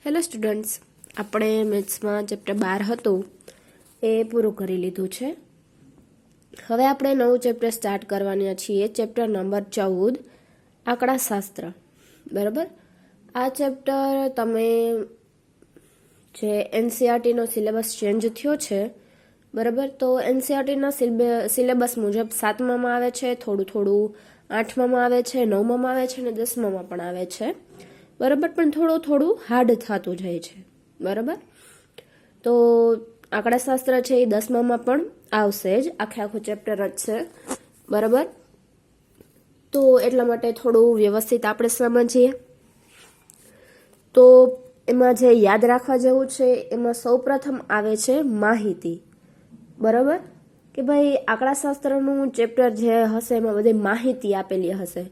Hello students, આપણે મેથ્સમાં chapter 12 હતું એ પૂરું કરી લીધું છે. હવે આપણે નવું ચેપ્ટર સ્ટાર્ટ કરવાના છીએ, ચેપ્ટર નંબર 14 આંકડાશાસ્ત્ર. બરાબર, આ ચેપ્ટર તમે જે એનસીઈઆરટીનો સિલેબસ ચેન્જ થયો છે, બરાબર, તો એનસીઈઆરટીના સિલેબસ મુજબ 7મામાં આવે છે, થોડું થોડું 8મામાં આવે છે, 9મામાં આવે છે અને 10મામાં પણ આવે છે. બરાબર, પણ થોડું થોડું હાર્ડ થતું જાય છે. બરાબર, તો આંકડાશાસ્ત્ર છે એ 10મામાં પણ આવશે જ, આખું ચેપ્ટર જ છે. બરાબર, તો એટલા માટે થોડું વ્યવસ્થિત આપણે સમજીએ. તો એમાં જે યાદ રાખવા જેવું છે એમાં સૌપ્રથમ આવે છે માહિતી. બરાબર, કે ભાઈ આંકડાશાસ્ત્રનું ચેપ્ટર જે હશે એમાં બધી માહિતી આપેલી હશે.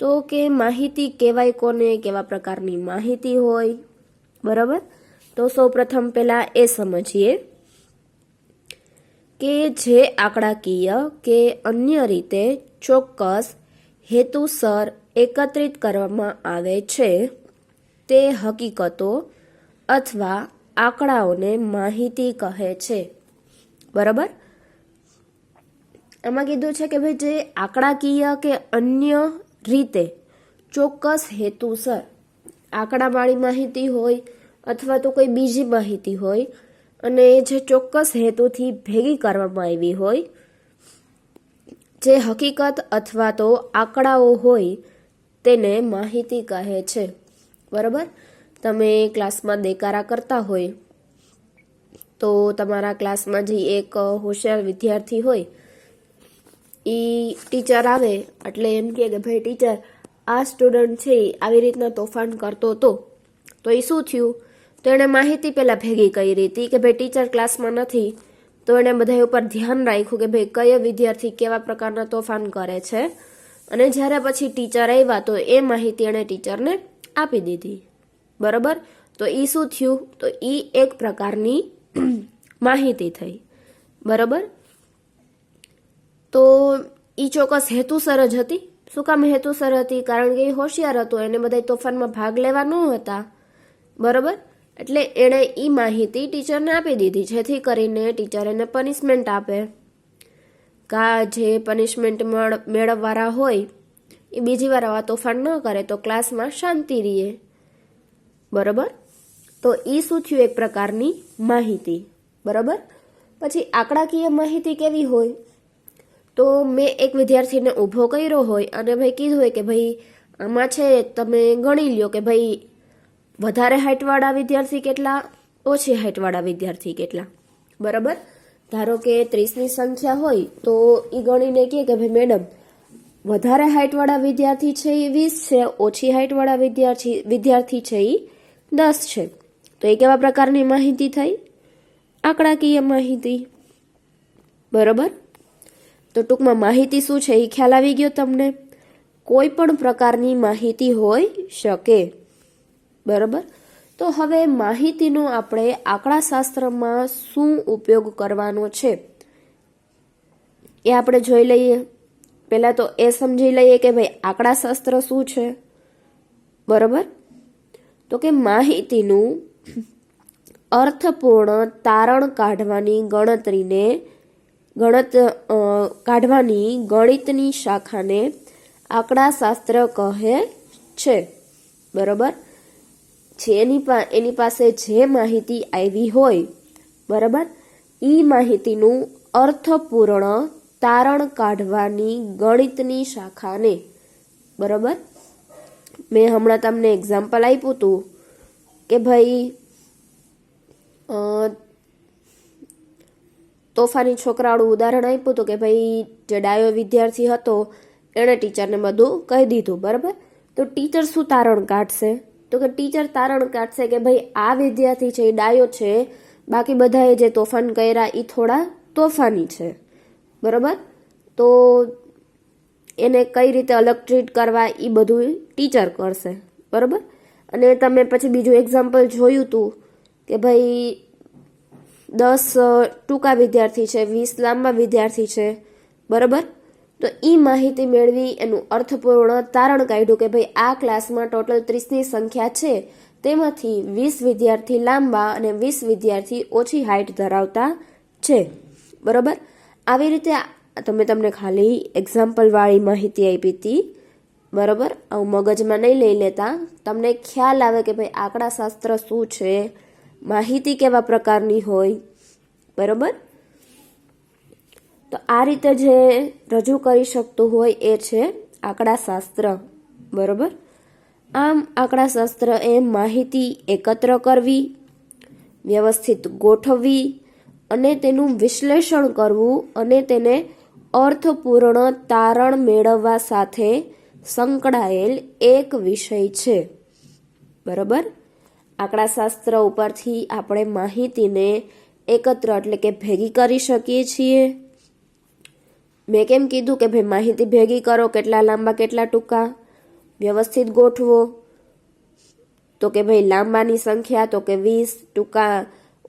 તો કે માહિતી કહેવાય કોને, કેવા પ્રકારની માહિતી હોય. બરાબર, તો સૌપ્રથમ પહેલા એ સમજીએ કે જે આંકડાકીય કે અન્ય રીતે ચોક્કસ હેતુસર એકત્રિત કરવામાં આવે છે તે હકીકતો અથવા આંકડાઓને માહિતી કહે છે. બરાબર, આમાં કીધું છે કે ભાઈ જે આંકડાકીય કે અન્ય રીતે ચોક્કસ હેતુસર આંકડાવાળી માહિતી હોય અથવા તો કોઈ બીજી માહિતી હોય અને જે ચોક્કસ હેતુથી ભેગી કરવામાં આવી હોય, જે હકીકત અથવા તો આંકડાઓ હોય તેને માહિતી કહે છે. બરાબર, તમે ક્લાસમાં દેકારા કરતા હોય તો તમારા ક્લાસમાં જે એક હોશિયાર વિદ્યાર્થી હોય એ ટીચર આવે એટલે એમ કહે કે ભાઈ ટીચર, આ સ્ટુડન્ટ છે આવી રીતના તોફાન કરતો હતો, તો એ શું થયું? તો એણે માહિતી પહેલાં ભેગી કરી હતી કે ભાઈ ટીચર ક્લાસમાં નથી, તો એણે બધા ઉપર ધ્યાન રાખ્યું કે ભાઈ કયો વિદ્યાર્થી કેવા પ્રકારના તોફાન કરે છે, અને જ્યારે પછી ટીચર આવ્યા તો એ માહિતી એણે ટીચરને આપી દીધી. બરાબર, તો એ શું થયું? તો એ એક પ્રકારની માહિતી થઈ. બરાબર, તો એ ચોક્કસ હેતુસર જ હતી. શું કામ હેતુસર હતી? કારણ કે એ હોશિયાર હતો, એને બધા તોફાનમાં ભાગ લેવા ન હતા. બરાબર, એટલે એણે એ માહિતી ટીચરને આપી દીધી, જેથી કરીને ટીચર એને પનિશમેન્ટ આપે. કા જે પનિશમેન્ટ મેળવવાળા હોય એ બીજી વાર આવા તોફાન ન કરે તો ક્લાસમાં શાંતિ રહે. બરાબર, તો એ શું થયું? એક પ્રકારની માહિતી. બરાબર, પછી આંકડાકીય માહિતી કેવી હોય? તો મેં એક વિદ્યાર્થીને ઊભો કર્યો હોય અને ભાઈ કીધું હોય કે ભાઈ આમાં છે તમે ગણી લ્યો કે ભાઈ વધારે હાઇટવાળા વિદ્યાર્થી કેટલા, ઓછી હાઇટવાળા વિદ્યાર્થી કેટલા. બરાબર, ધારો કે 30ની સંખ્યા હોય તો એ ગણીને કહે કે ભાઈ મેડમ, વધારે હાઇટવાળા વિદ્યાર્થી છે એ 20 છે, ઓછી હાઇટવાળા વિદ્યાર્થી છે એ 10 છે. તો એ કેવા પ્રકારની માહિતી થઈ? આંકડાકીય માહિતી. બરાબર, તો ટૂંકમાં માહિતી શું છે એ ખ્યાલ આવી ગયો તમને? કોઈ પણ પ્રકારની માહિતી હોઈ શકે. બરાબર, તો હવે માહિતીનો આપણે આંકડાશાસ્ત્રમાં શું ઉપયોગ કરવાનો છે એ આપણે જોઈ લઈએ. પહેલા તો એ સમજી લઈએ કે ભાઈ આંકડાશાસ્ત્ર શું છે. બરાબર, તો કે માહિતીનું અર્થપૂર્ણ તારણ કાઢવાની ગણિતની શાખાને આંકડાશાસ્ત્ર કહે છે. બરાબર, એની પાસે જે માહિતી આવી હોય, બરાબર, એ માહિતીનું અર્થપૂર્ણ તારણ કાઢવાની ગણિતની શાખાને, બરાબર, મેં હમણાં તમને એક્ઝામ્પલ આપ્યું હતું કે ભાઈ તોફાની છોકરાવાળું ઉદાહરણ આપ્યું હતું કે ભાઈ જે ડાયો વિદ્યાર્થી હતો એણે ટીચરને બધું કહી દીધું. બરાબર, તો ટીચર શું તારણ કાઢશે? તો કે ટીચર તારણ કાઢશે કે ભાઈ આ વિદ્યાર્થી છે એ ડાયો છે, બાકી બધાએ જે તોફાન કર્યા એ થોડા તોફાની છે. બરાબર, તો એને કઈ રીતે અલગ ટ્રીટ કરવા એ બધું ટીચર કરશે. બરાબર, અને તમે પછી બીજું એક્ઝામ્પલ જોયું હતું કે ભાઈ 10 ટૂંકા વિદ્યાર્થી છે, 20 લાંબા વિદ્યાર્થી છે. બરાબર, તો એ માહિતી મેળવી એનું અર્થપૂર્ણ તારણ કાઢ્યું કે ભાઈ આ ક્લાસમાં ટોટલ 30ની સંખ્યા છે, તેમાંથી 20 વિદ્યાર્થી લાંબા અને 20 વિદ્યાર્થી ઓછી હાઈટ ધરાવતા છે. બરોબર, આવી રીતે તમે તમને ખાલી એક્ઝામ્પલ વાળી માહિતી આપી હતી. બરોબર, આવું મગજમાં નહીં લઈ લેતા, તમને ખ્યાલ આવે કે ભાઈ આંકડાશાસ્ત્ર શું છે, માહિતી કેવા પ્રકારની હોય. બરોબર, તો આ રીતે જે રજૂ કરી શકતું હોય એ છે આંકડાશાસ્ત્ર. બરોબર, આમ આંકડાશાસ્ત્ર એ માહિતી એકત્ર કરવી, વ્યવસ્થિત ગોઠવવી અને તેનું વિશ્લેષણ કરવું અને તેને અર્થપૂર્ણ તારણ મેળવવા સાથે સંકળાયેલ એક વિષય છે. બરોબર, આંકડાશાસ્ત્ર ઉપરથી આપણે માહિતીને એકત્ર એટલે કે ભેગી કરી શકીએ છીએ. મેં કેમ કીધું કે ભાઈ માહિતી ભેગી કરો, કેટલા લાંબા કેટલા ટૂંકા, વ્યવસ્થિત ગોઠવો. તો કે ભાઈ લાંબાની સંખ્યા તો કે 20, ટૂંકા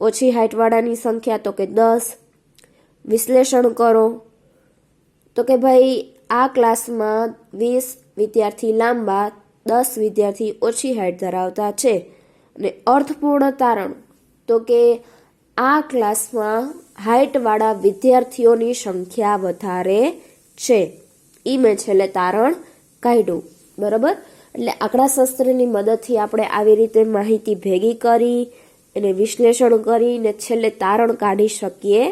ઓછી હાઈટવાળાની સંખ્યા તો કે 10. વિશ્લેષણ કરો તો કે ભાઈ આ ક્લાસમાં 20 વિદ્યાર્થી લાંબા, 10 વિદ્યાર્થી ઓછી હાઈટ ધરાવતા છે. અને અર્થપૂર્ણ તારણ તો કે આ ક્લાસમાં હાઈટવાળા વિદ્યાર્થીઓની સંખ્યા વધારે છે. ઈ મેં છેલ્લે તારણ કાઢ્યું. બરોબર, એટલે આંકડાશાસ્ત્રની મદદથી આપણે આવી રીતે માહિતી ભેગી કરી, એને વિશ્લેષણ કરીને છેલ્લે તારણ કાઢી શકીએ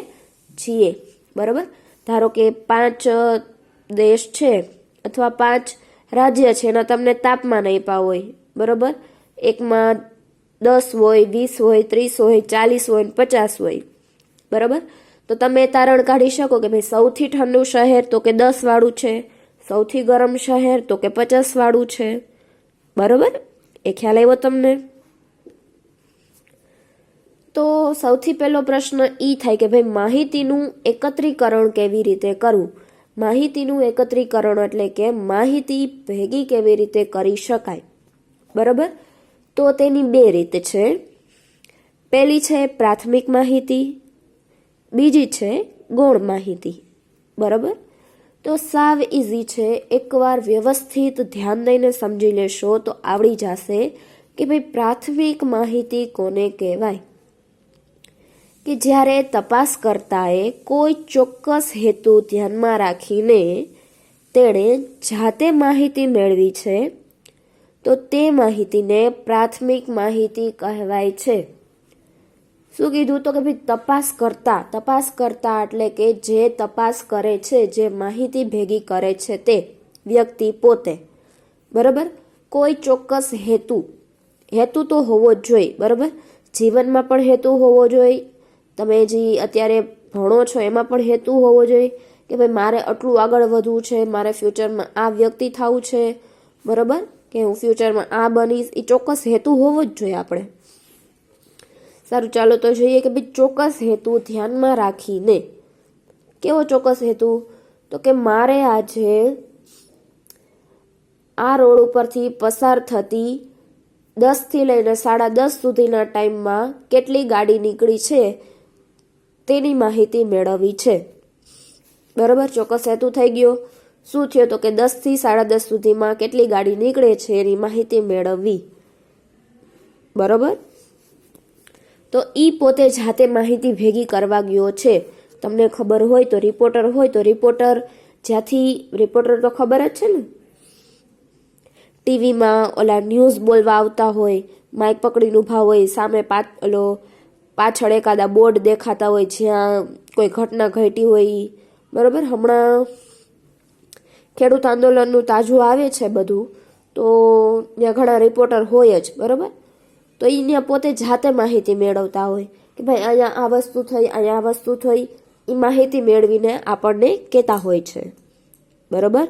છીએ. બરોબર, ધારો કે 5 દેશ છે અથવા 5 રાજ્ય છે, એના તમને તાપમાન આપ્યા હોય. બરોબર, એકમાં 10 હોય, 20 હોય, 30 હોય, 40 હોય, 50 હોય. બરોબર, તો તમે તારણ કાઢી શકો કે ભાઈ સૌથી ઠંડુ શહેર તો કે 10 વાળું છે, સૌથી ગરમ શહેર તો કે 50 વાળું છે. બરોબર, એ ખ્યાલ આવ્યો તમને? તો સૌથી પહેલો પ્રશ્ન ઈ થાય કે ભાઈ માહિતીનું એકત્રીકરણ કેવી રીતે કરવું. માહિતીનું એકત્રીકરણ એટલે કે માહિતી ભેગી કેવી રીતે કરી શકાય. બરોબર, તો તેની 2 રીત છે. પહેલી છે પ્રાથમિક માહિતી, બીજી છે ગૌણ માહિતી. બરોબર, તો સાવ ઇઝી છે. એકવાર વ્યવસ્થિત ધ્યાન દઈને સમજી લેશો તો આવડી જશે કે ભાઈ પ્રાથમિક માહિતી કોને કહેવાય. કે જ્યારે તપાસકર્તાએ કોઈ ચોક્કસ હેતુ ધ્યાનમાં રાખીને તેણે જાતે માહિતી મેળવી છે તો તે માહિતીને પ્રાથમિક માહિતી કહેવાય છે. શું કીધું? તો કે ભાઈ તપાસ કરતા એટલે કે જે તપાસ કરે છે, જે માહિતી ભેગી કરે છે તે વ્યક્તિ પોતે. બરોબર, કોઈ ચોક્કસ હેતુ તો હોવો જ જોઈએ. બરોબર, જીવનમાં પણ હેતુ હોવો જોઈએ. તમે જે અત્યારે ભણો છો એમાં પણ હેતુ હોવો જોઈએ કે ભાઈ મારે આટલું આગળ વધવું છે, મારે ફ્યુચરમાં આ વ્યક્તિ થવું છે. બરોબર, કે હું ફ્યુચરમાં આ બનીશ, એ ચોક્કસ હેતુ હોવો જ જોઈએ આપણે. સારું, ચાલો તો જોઈએ કે ભાઈ ચોક્કસ હેતુ ધ્યાનમાં રાખીને. કેવો ચોક્કસ હેતુ? તો કે મારે આજે આ રોડ ઉપરથી પસાર થતી 10 થી લઈને 10:30 સુધીના ટાઈમમાં કેટલી ગાડી નીકળી છે તેની માહિતી મેળવવી છે. બરોબર, ચોક્કસ હેતુ થઈ ગયો. શું થયો? તો કે 10 થી 10:30 સુધીમાં કેટલી ગાડી નીકળે છે એની માહિતી મેળવવી. બરોબર, તો ઈ પોતે જાતે માહિતી ભેગી કરવા ગયો છે. તમને ખબર હોય તો રિપોર્ટર રિપોર્ટર તો ખબર જ છે ને, ટીવીમાં ઓલા ન્યૂઝ બોલવા આવતા હોય, માઇક પકડીને ઊભા હોય, સામે પાછળ એકાદા બોર્ડ દેખાતા હોય જ્યાં કોઈ ઘટના ઘટી હોય. બરોબર, હમણાં ખેડૂત આંદોલનનું તાજું આવે છે બધું, તો ત્યાં ઘણા રિપોર્ટર હોય જ. બરોબર, તો એ ત્યાં પોતે જાતે માહિતી મેળવતા હોય કે ભાઈ અહીંયા આ વસ્તુ થઈ, અહીંયા આ વસ્તુ થઈ. એ માહિતી મેળવીને આપણને કહેતા હોય છે. બરોબર,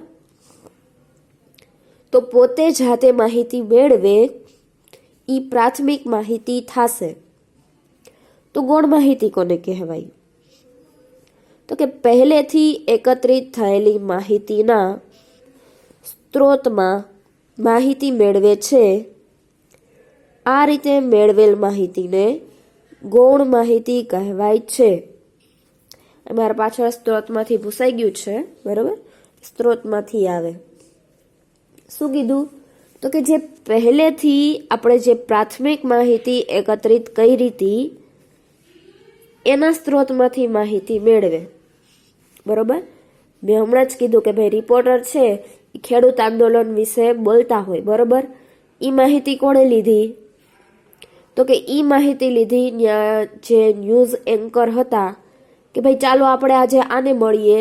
તો પોતે જાતે માહિતી મેળવે એ પ્રાથમિક માહિતી થશે. તો ગૌણ માહિતી કોને કહેવાય? તો કે પહેલેથી એકત્રિત થયેલી માહિતીના સ્ત્રોતમાં માહિતી મેળવે છે. આ રીતે મેળવેલ માહિતીને ગૌણ માહિતી કહેવાય છે. મારા પાછળ સ્ત્રોતમાંથી ભૂસાઈ ગયું છે. બરોબર, સ્ત્રોતમાંથી આવે. શું કીધું? તો કે જે પહેલેથી આપણે જે પ્રાથમિક માહિતી એકત્રિત કરી હતી એના સ્ત્રોતમાંથી માહિતી મેળવે. બરોબર. મેં હમણાં જ કીધું કે ભાઈ રિપોર્ટર છે એ ખેડૂત આંદોલન વિશે બોલતા હોય. બરોબર. એ માહિતી કોણે લીધી? તો કે એ માહિતી લીધી જે ન્યૂઝ એન્કર હતા કે ભાઈ ચાલો આપણે આજે આને મળીએ,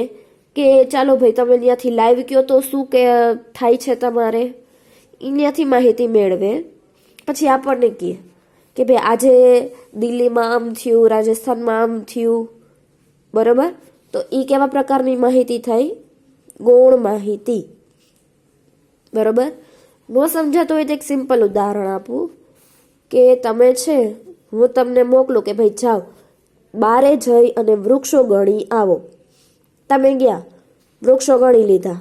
કે ચાલો ભાઈ તમે ત્યાંથી લાઈવ કયો તો શું કે થાય છે તમારે, ત્યાંથી માહિતી મેળવે. પછી આપણને કહે કે ભાઈ આજે દિલ્હીમાં આમ થયું, રાજસ્થાનમાં આમ થયું. બરોબર. તો એ કેવા પ્રકારની માહિતી થઈ? ગૌણ માહિતી. બરોબર. ન સમજાતું હોય તો એક સિમ્પલ ઉદાહરણ આપું કે તમે છે, હું તમને મોકલું કે ભાઈ જાઓ બારે જઈ અને વૃક્ષો ગણી આવો. તમે ગયા, વૃક્ષો ગણી લીધા.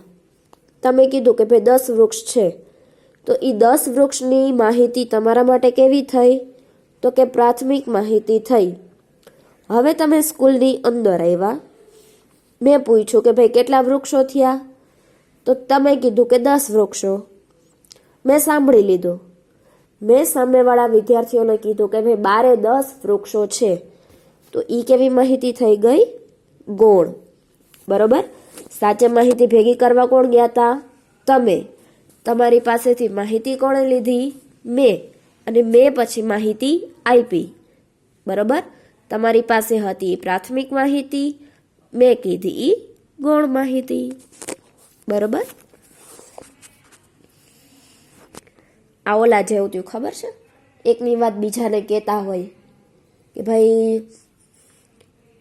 તમે કીધું કે ભાઈ 10 વૃક્ષ છે, તો એ 10 વૃક્ષની માહિતી તમારા માટે કેવી થઈ? તો કે પ્રાથમિક માહિતી થઈ. હવે તમે સ્કૂલની અંદર આવ્યા, મેં પૂછ્યું કે ભાઈ કેટલા વૃક્ષો થયા? તો તમે કીધું કે 10 વૃક્ષો. મેં સાંભળી લીધું. મેં સામેવાળા વિદ્યાર્થીઓને કીધું કે ભાઈ બારે 10 વૃક્ષો છે. તો ઈ કેવી માહિતી થઈ ગઈ? ગૌણ. બરોબર. સાચે માહિતી ભેગી કરવા કોણ ગયા હતા? તમે. તમારી પાસેથી માહિતી કોણે લીધી? મેં. અને મેં પછી માહિતી આપી. બરોબર. તમારી પાસે હતી પ્રાથમિક માહિતી, મેં કીધી ગૌણ માહિતી. બરોબર. આ ઓલા જેવું થયું ખબર છે? એકની વાત બીજાને કહેતા હોય કે ભાઈ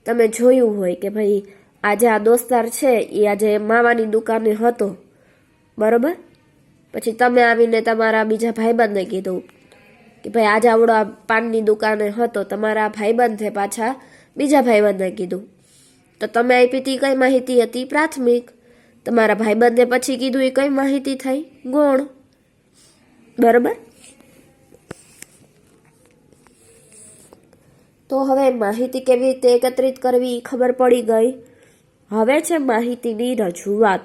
તમે જોયું હોય કે ભાઈ આજે આ દોસ્તાર છે એ આજે માવાની દુકાને હતો. બરોબર. પછી તમે આવીને તમારા બીજા ભાઈબંધને કીધું કે ભાઈ આજે આવડો આ પાનની દુકાને હતો. તમારા ભાઈબંધે પાછા બીજા ભાઈબંધને કીધું. તો તમે આપી હતી કઈ માહિતી હતી? પ્રાથમિક. તમારા ભાઈબંધે પછી કીધું એ કઈ માહિતી થઈ? ગૌણ. બરોબર. તો હવે માહિતી કેવી રીતે એકત્રિત કરવી ખબર પડી ગઈ. હવે છે માહિતીની રજૂઆત.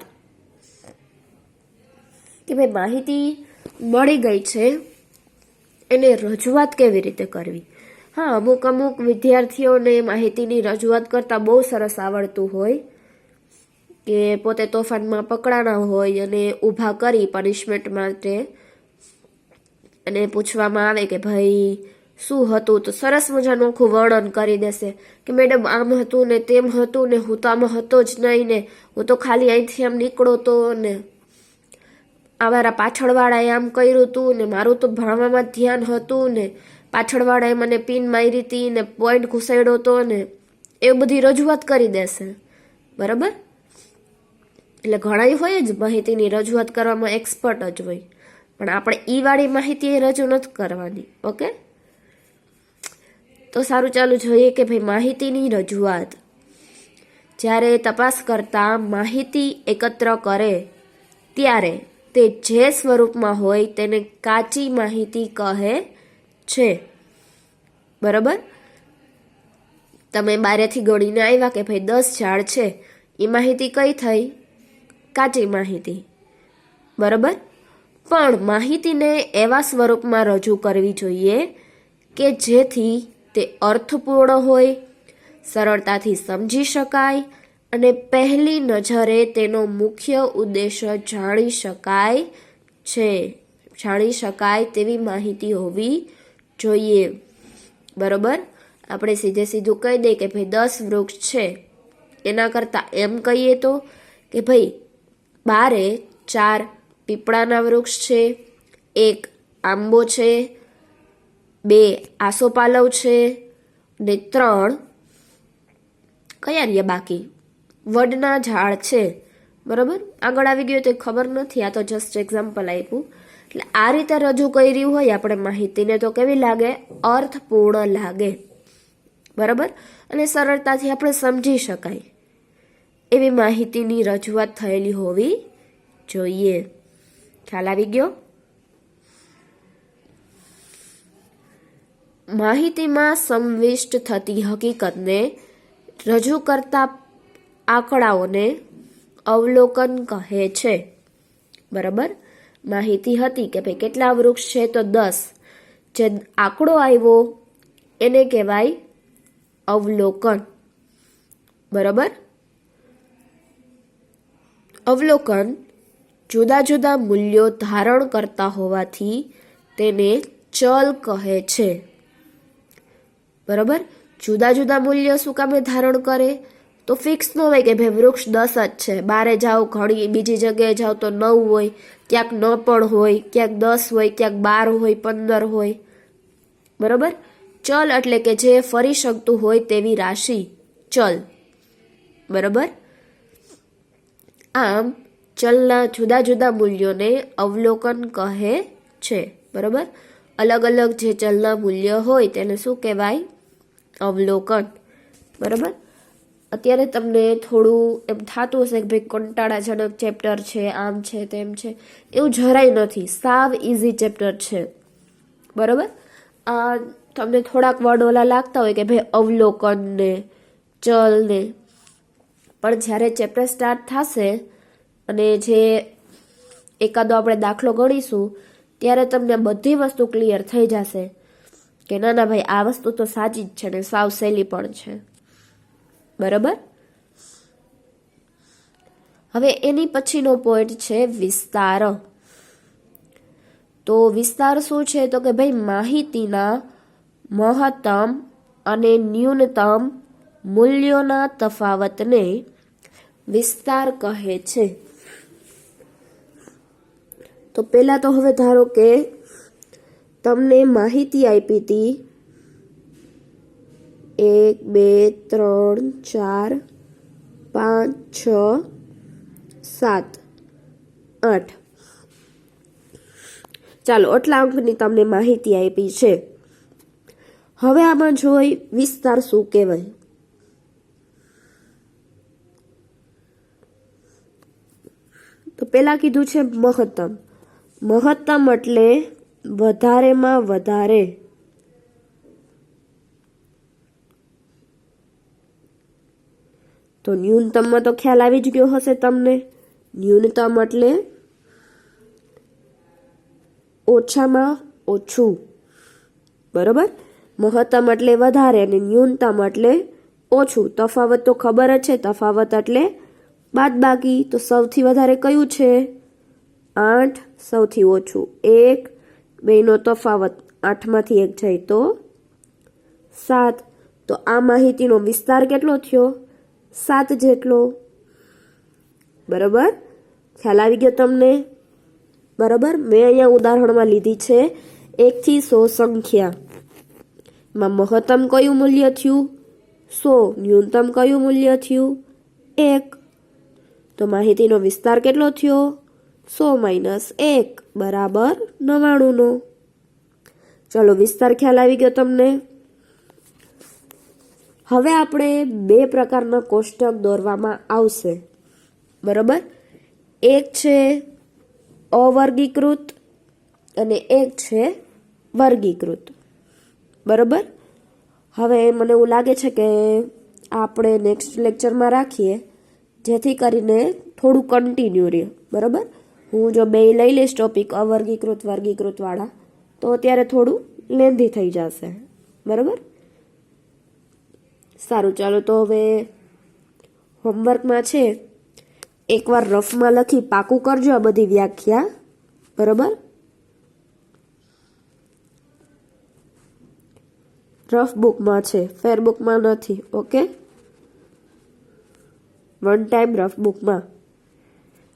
કે ભાઈ માહિતી મળી ગઈ છે, એને રજૂઆત કેવી રીતે કરવી. હા, અમુક વિદ્યાર્થીઓને માહિતીની રજૂઆત કરતા બહુ સરસ આવડતું હોય કે પોતે તોફાનમાં પકડાના હોય અને ઊભા કરી પનિશમેન્ટ માટે અને પૂછવામાં આવે કે ભાઈ શું હતું, તો સરસ મજાનું આખું વર્ણન કરી દેશે કે મેડમ આમ હતું ને તેમ હતું ને હું તો આમાં હતો જ નહીં ને હું તો ખાલી અહીંથી આમ નીકળો તો ને અમારા પાછળવાળાએ આમ કર્યું હતું ને મારું તો ભણવામાં ધ્યાન હતું ને પાછળવાળાએ મને પિન મારી હતી ને પોઈન્ટ ઘુસાડ્યો હતો ને એ બધી રજૂઆત કરી દેશે. બરાબર. એટલે ઘણા હોય જ માહિતીની રજૂઆત કરવામાં એક્સપર્ટ જ હોય, પણ આપણે ઈ વાળી માહિતી રજૂ નથી કરવાની. ઓકે. તો સારું, ચાલુ જોઈએ કે ભાઈ માહિતીની રજૂઆત. જ્યારે તપાસ કરતા માહિતી એકત્ર કરે ત્યારે તે જે સ્વરૂપમાં હોય તેને કાચી માહિતી કહે છે. બરાબર. તમે બારેથી ગણીને આવ્યા કે ભાઈ 10 ઝાડ છે, એ માહિતી કઈ થઈ? કાચી માહિતી. બરાબર. પણ માહિતીને એવા સ્વરૂપમાં રજૂ કરવી જોઈએ કે જેથી તે અર્થપૂર્ણ હોય, સરળતાથી સમજી શકાય અને પહેલી નજરે તેનો મુખ્ય ઉદ્દેશ્ય જાણી શકાય તેવી માહિતી હોવી જોઈએ. બરોબર. આપણે સીધું કહી દઈએ કે ભાઈ 10 વૃક્ષ છે, એના કરતાં એમ કહીએ તો કે ભાઈ બારે 4 પીપળાના વૃક્ષ છે, 1 આંબો છે, 2 આસોપાલવ છે ને 3 કયા રહ્યા બાકી? વડના ઝાડ છે. બરાબર. આગળ આવી ગયો તો ખબર નથી, આ તો જસ્ટ એક્ઝામ્પલ આપ્યું. એટલે આ રીતે રજૂ કરી હોય આપણે માહિતીને તો કેવી લાગે? અર્થપૂર્ણ લાગે. બરાબર. અને સરળતાથી આપણે સમજી શકાય એવી માહિતીની રજૂઆત થયેલી હોવી જોઈએ. ખ્યાલ આવી ગયો? માહિતીમાં સમાવિષ્ટ થતી હકીકતને રજૂ કરતા આંકડાઓને અવલોકન કહે છે. બરાબર. માહિતી હતી કે ભાઈ કેટલા વૃક્ષ છે તો 10, જે આંકડો આવ્યો એને કહેવાય અવલોકન. બરાબર. અવલોકન જુદા જુદા મૂલ્યો ધારણ કરતા હોવાથી તેને ચલ કહે છે. બરાબર. જુદા જુદા મૂલ્યો શું કામે ધારણ કરે? તો ફિક્સ ન હોય કે ભાઈ વૃક્ષ 10 જ છે, બારે જાઓ ઘણી બીજી જગ્યાએ જાઓ તો 9 હોય, ક્યાંક 9 પણ હોય, ક્યાંક 10 હોય, ક્યાંક 12 હોય, 15 હોય. બરાબર. ચલ એટલે કે જે ફરી શકતું હોય તેવી રાશિ, ચલ. બરાબર. આમ ચલના જુદા જુદા મૂલ્યોને અવલોકન કહે છે. બરાબર. અલગ અલગ જે ચલના મૂલ્ય હોય તેને શું કહેવાય? અવલોકન. બરાબર. અત્યારે તમને થોડું એમ થતું હશે કે ભાઈ કંટાળાજનક ચેપ્ટર છે, આમ છે તેમ છે. એવું જરાય નથી, સાવ ઇઝી ચેપ્ટર છે. બરાબર. તમને થોડાક વર્ડ ઓલા લાગતા હોય કે ભાઈ અવલોકન ને ચલ ને, પણ જ્યારે ચેપ્ટર સ્ટાર્ટ થશે અને જે એકાદો આપણે દાખલો ગણીશું ત્યારે તમને બધી વસ્તુ ક્લિયર થઈ જશે કે ના ના ભાઈ આ વસ્તુ તો સાચી જ છે ને સાવ સહેલી પણ છે. બરાબર. હવે એની પછીનો પોઈન્ટ છે વિસ્તાર. તો વિસ્તાર શું છે? તો કે ભાઈ માહિતીના મહત્તમ અને ન્યૂનતમ મૂલ્યોના તફાવતને વિસ્તાર કહે છે. તો પહેલા તો હવે ધારો કે તમને માહિતી આપી હતી 1 2 3 4 5 6 7 8, ચાલો આટલા અંકની તમને માહિતી આપી છે. હવે આમાં જોઈ વિસ્તાર શું કહેવાય. તો પેલા કીધું છે મહત્તમ. મહત્તમ એટલે વધારેમાં વધારે. તો ન્યૂનતમમાં તો ખ્યાલ આવી જ ગયો હશે તમને. ન્યૂનતમ એટલે ઓછામાં ઓછું. બરાબર. મહત્તમ એટલે વધારે અને ન્યૂનતમ એટલે ઓછું. તફાવત તો ખબર જ છે, તફાવત એટલે બાદબાકી. તો સૌથી વધારે કયું છે? 8. સૌથી ઓછું 1. બેનો તફાવત 8માંથી 1 જાય તો 7. તો આ માહિતીનો વિસ્તાર કેટલો થયો? 7 જેટલો. બરાબર. ખ્યાલ આવી ગયો તમને? બરાબર. મેં અહીંયા ઉદાહરણમાં લીધી છે 1 થી 100 સંખ્યા. માં મહત્તમ કયું મૂલ્ય થયું? 100. ન્યૂનતમ કયું મૂલ્ય થયું? 1. તો માહિતીનો વિસ્તાર કેટલો થયો? 100 - 1 બરાબર 99નો. ચલો વિસ્તાર ખ્યાલ આવી ગયો તમને? હવે આપણે 2 પ્રકારના કોષ્ટક દોરવામાં આવશે. બરાબર. એક છે અવર્ગીકૃત અને એક છે વર્ગીકૃત. બરાબર. હવે મને એવું લાગે છે કે આપણે નેક્સ્ટ લેક્ચરમાં રાખીએ જેથી કરીને થોડું કન્ટિન્યુ રહે. બરાબર. હું જો 2 લઈ લઈશ ટોપિક અવર્ગીકૃત વર્ગીકૃત વાળા તો અત્યારે થોડું લેન્ધી થઈ જશે. બરાબર. સારું, ચાલો તો હવે હોમવર્કમાં છે એકવાર રફમાં લખી પાકું કરજો આ બધી વ્યાખ્યા. બરાબર. રફ બુકમાં છે, ફેર બુકમાં નથી. ઓકે, 1 ટાઈમ રફ બુકમાં.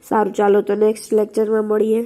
સારું, ચાલો તો નેક્સ્ટ લેક્ચરમાં મળીએ.